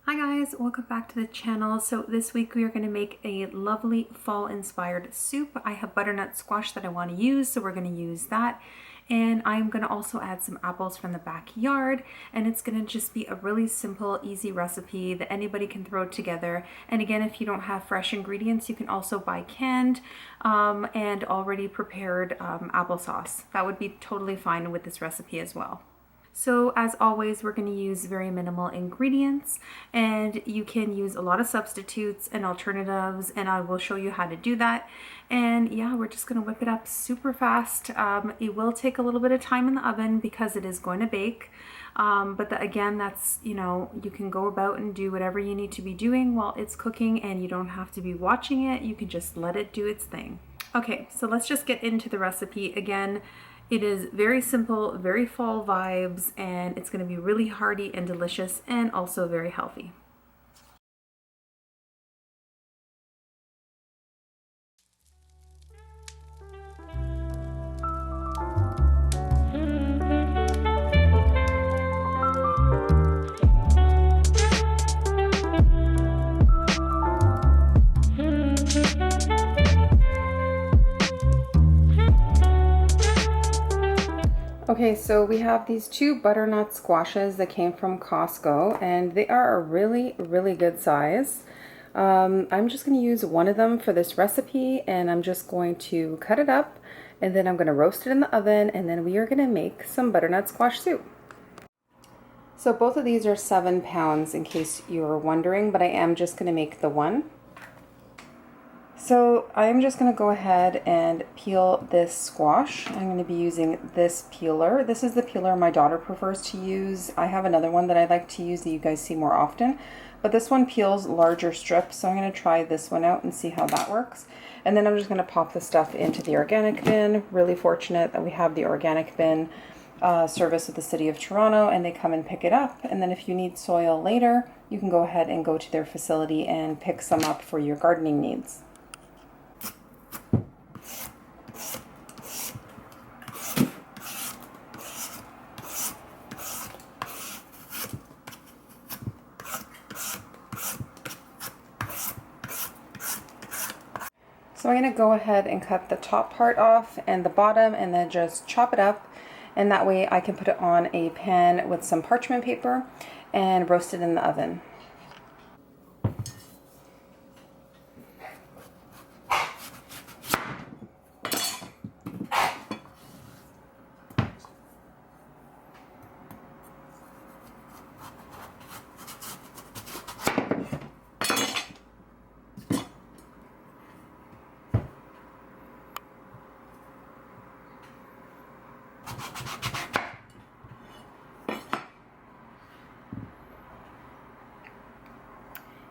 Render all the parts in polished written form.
Hi guys, welcome back to the channel. So this week we are going to make a lovely fall inspired soup. I have butternut squash that I want to use, so we're going to use that. And I'm going to also add some apples from the backyard, and it's going to just be a really simple, easy recipe that anybody can throw together. And again, if you don't have fresh ingredients, you can also buy canned and already prepared applesauce. That would be totally fine with this recipe as well. So as always, we're going to use very minimal ingredients, and you can use a lot of substitutes and alternatives, and I will show you how to do that. And yeah, we're just going to whip it up super fast. It will take a little bit of time in the oven because it is going to bake. Again, that's, you can go about and do whatever you need to be doing while it's cooking, and you don't have to be watching it. You can just let it do its thing. Okay, so let's just get into the recipe. Again, it is very simple, very fall vibes, and it's going to be really hearty and delicious and also very healthy. Okay, so we have these two butternut squashes that came from Costco, and they are a really, really good size. I'm just going to use one of them for this recipe, and I'm just going to cut it up, and then I'm going to roast it in the oven, and then we are going to make some butternut squash soup. So both of these are 7 pounds in case you were wondering, but I am just going to make the one. So I'm just going to go ahead and peel this squash. I'm going to be using this peeler. This is the peeler my daughter prefers to use. I have another one that I like to use that you guys see more often, but this one peels larger strips, so I'm going to try this one out and see how that works. And then I'm just going to pop the stuff into the organic bin. Really fortunate that we have the organic bin service with the City of Toronto, and they come and pick it up. And then if you need soil later, you can go ahead and go to their facility and pick some up for your gardening needs. So I'm going to go ahead and cut the top part off and the bottom, and then just chop it up, and that way I can put it on a pan with some parchment paper and roast it in the oven.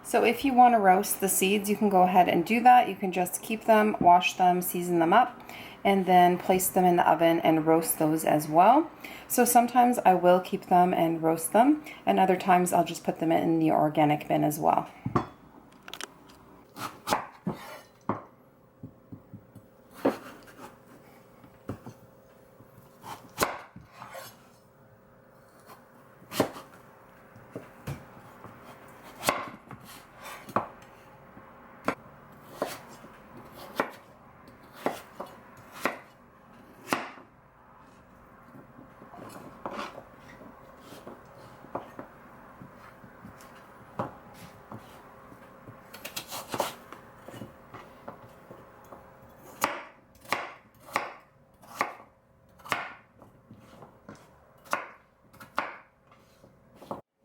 So if you want to roast the seeds, you can go ahead and do that. You can just keep them, wash them, season them up, and then place them in the oven and roast those as well. So sometimes I will keep them and roast them, and other times I'll just put them in the organic bin as well.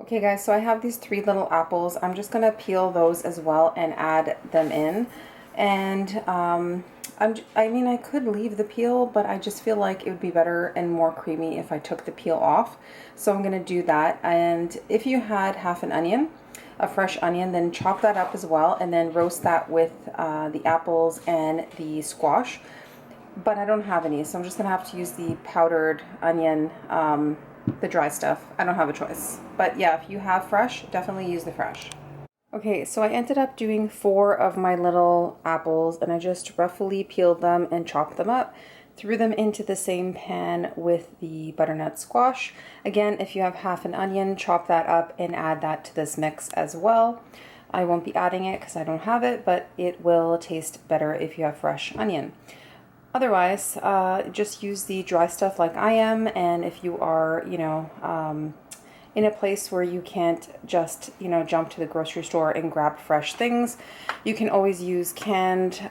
Okay guys, so I have these 3 little apples. I'm just going to peel those as well and add them in. And I mean, I could leave the peel, but I just feel like it would be better and more creamy if I took the peel off. So I'm going to do that. And if you had half an onion, a fresh onion, then chop that up as well, and then roast that with the apples and the squash. But I don't have any, so I'm just going to have to use the powdered onion, the dry stuff. I don't have a choice. But yeah, if you have fresh, definitely use the fresh. Okay, so I ended up doing 4 of my little apples, and I just roughly peeled them and chopped them up. threw them into the same pan with the butternut squash. Again, if you have half an onion, chop that up and add that to this mix as well. I won't be adding it because I don't have it, but it will taste better if you have fresh onion. Otherwise, just use the dry stuff like I am, and if you are, in a place where you can't just, jump to the grocery store and grab fresh things, you can always use canned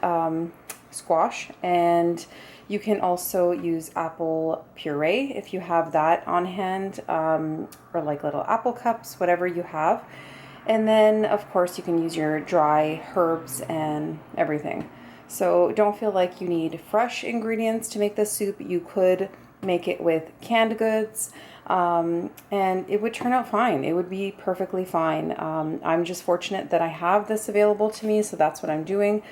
squash, and you can also use apple puree if you have that on hand, or like little apple cups, whatever you have. And then, of course, you can use your dry herbs and everything. So don't feel like you need fresh ingredients to make this soup. You could make it with canned goods, and it would turn out fine. It would be perfectly fine. I'm just fortunate that I have this available to me, so that's what I'm doing.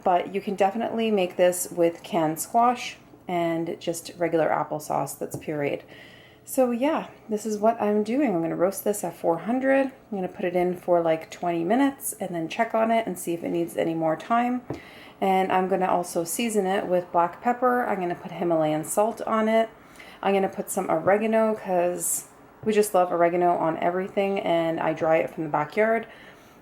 But you can definitely make this with canned squash and just regular applesauce that's pureed. So yeah, this is what I'm doing. I'm going to roast this at 400. I'm going to put it in for like 20 minutes and then check on it and see if it needs any more time. And I'm going to also season it with black pepper. I'm going to put Himalayan salt on it. I'm going to put some oregano because we just love oregano on everything, and I dry it from the backyard.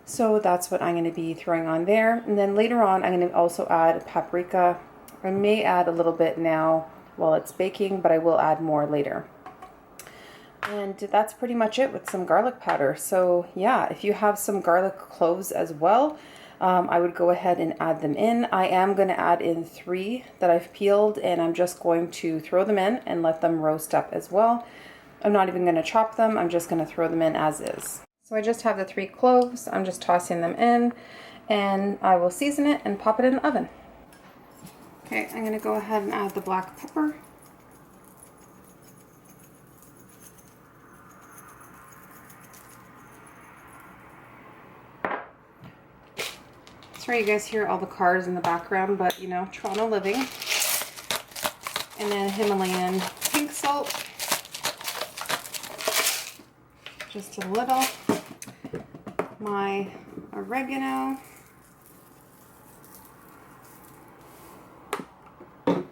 So that's what I'm going to be throwing on there. And then later on, I'm going to also add paprika. I may add a little bit now while it's baking, but I will add more later. And that's pretty much it with some garlic powder. So yeah, if you have some garlic cloves as well, I would go ahead and add them in. I am going to add in 3 that I've peeled, and I'm just going to throw them in and let them roast up as well. I'm not even going to chop them. I'm just going to throw them in as is. So I just have the 3 cloves. I'm just tossing them in, and I will season it and pop it in the oven. Okay, I'm going to go ahead and add the black pepper. Sorry you guys hear all the cars in the background, but Toronto living. And then Himalayan pink salt. Just a little. My oregano. A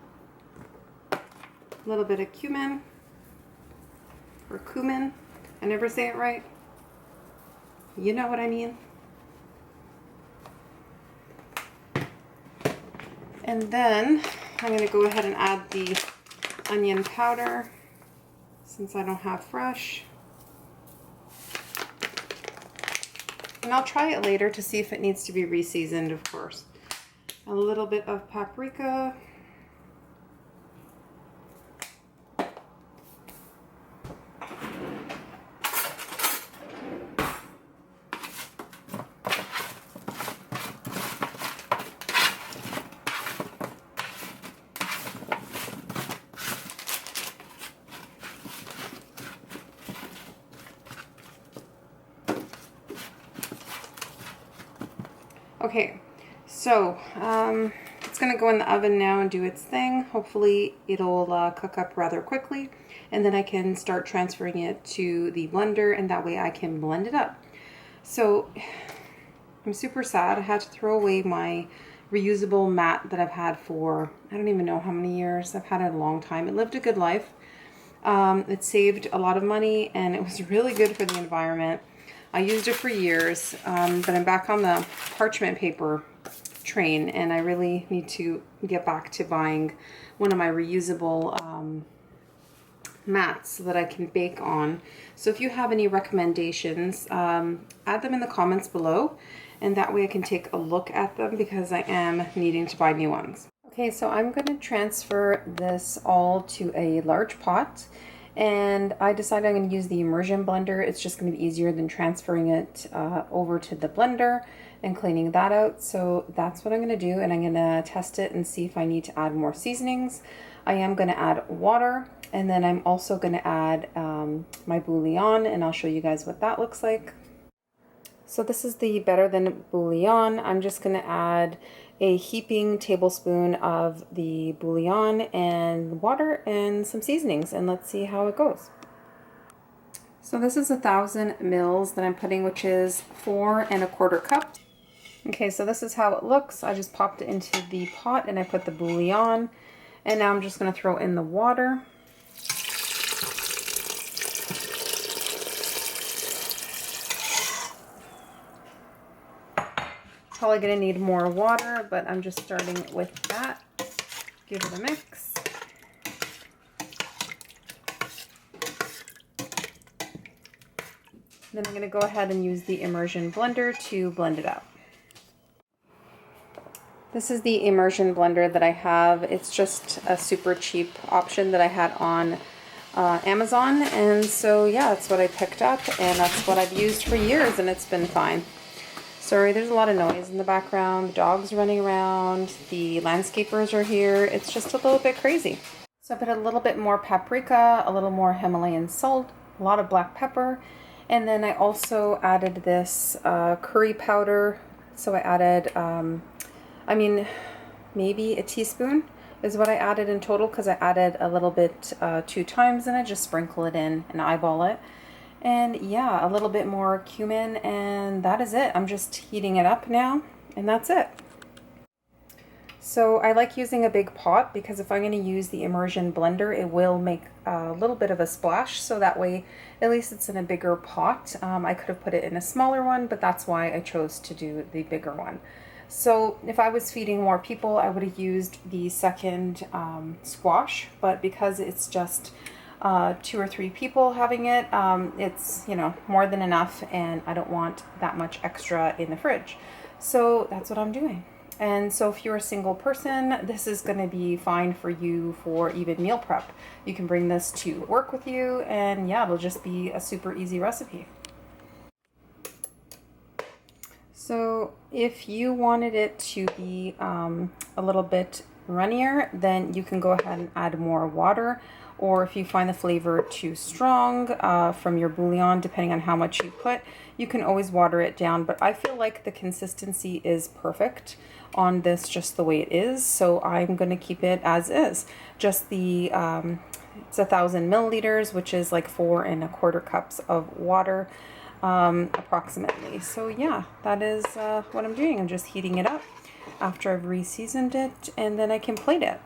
little bit of cumin. Or cumin. I never say it right. You know what I mean. And then I'm going to go ahead and add the onion powder since I don't have fresh. And I'll try it later to see if it needs to be re-seasoned, of course. A little bit of paprika. Okay, so it's going to go in the oven now and do its thing. Hopefully it'll cook up rather quickly, and then I can start transferring it to the blender, and that way I can blend it up. So I'm super sad. I had to throw away my reusable mat that I've had for, I don't even know how many years. I've had it a long time. It lived a good life. It saved a lot of money, and it was really good for the environment. I used it for years, but I'm back on the parchment paper train, and I really need to get back to buying one of my reusable mats so that I can bake on. So if you have any recommendations, add them in the comments below, and that way I can take a look at them because I am needing to buy new ones. Okay, so I'm going to transfer this all to a large pot. And I decided I'm going to use the immersion blender. It's just going to be easier than transferring it over to the blender and cleaning that out. So that's what I'm going to do, and I'm going to test it and see if I need to add more seasonings. I am going to add water, and then I'm also going to add my bouillon, and I'll show you guys what that looks like. So this is the Better Than Bouillon. I'm just going to add a heaping tablespoon of the bouillon and water and some seasonings, and let's see how it goes. So this is 1,000 mils that I'm putting, which is 4 1/4 cups. Okay, so this is how it looks. I just popped it into the pot and I put the bouillon, And now I'm just going to throw in the water. Probably going to need more water, but I'm just starting with that. Give it a mix. Then I'm going to go ahead and use the immersion blender to blend it up. This is the immersion blender that I have. It's just a super cheap option that I had on Amazon, and so yeah, that's what I picked up, and that's what I've used for years, and it's been fine. Sorry, there's a lot of noise in the background. The dog's running around. The landscapers are here. It's just a little bit crazy. So I put a little bit more paprika, a little more Himalayan salt, a lot of black pepper, and then I also added this curry powder. So I added, maybe a teaspoon is what I added in total, because I added a little bit 2 times, and I just sprinkle it in and eyeball it. And yeah, a little bit more cumin, and that is it. I'm just heating it up now, and that's it. So I like using a big pot, because if I'm going to use the immersion blender, it will make a little bit of a splash, so that way at least it's in a bigger pot. I could have put it in a smaller one, but that's why I chose to do the bigger one. So if I was feeding more people, I would have used the second squash, but because it's just 2 or 3 people having it, it's, you know, more than enough, and I don't want that much extra in the fridge. So that's what I'm doing. And so if you're a single person, this is going to be fine for you for even meal prep. You can bring this to work with you, and yeah, it'll just be a super easy recipe. So if you wanted it to be a little bit runnier, then you can go ahead and add more water. Or if you find the flavor too strong from your bouillon, depending on how much you put, you can always water it down. But I feel like the consistency is perfect on this just the way it is. So I'm going to keep it as is. Just the, it's 1,000 milliliters, which is like 4 1/4 cups of water approximately. So yeah, that is what I'm doing. I'm just heating it up after I've re-seasoned it, and then I can plate it.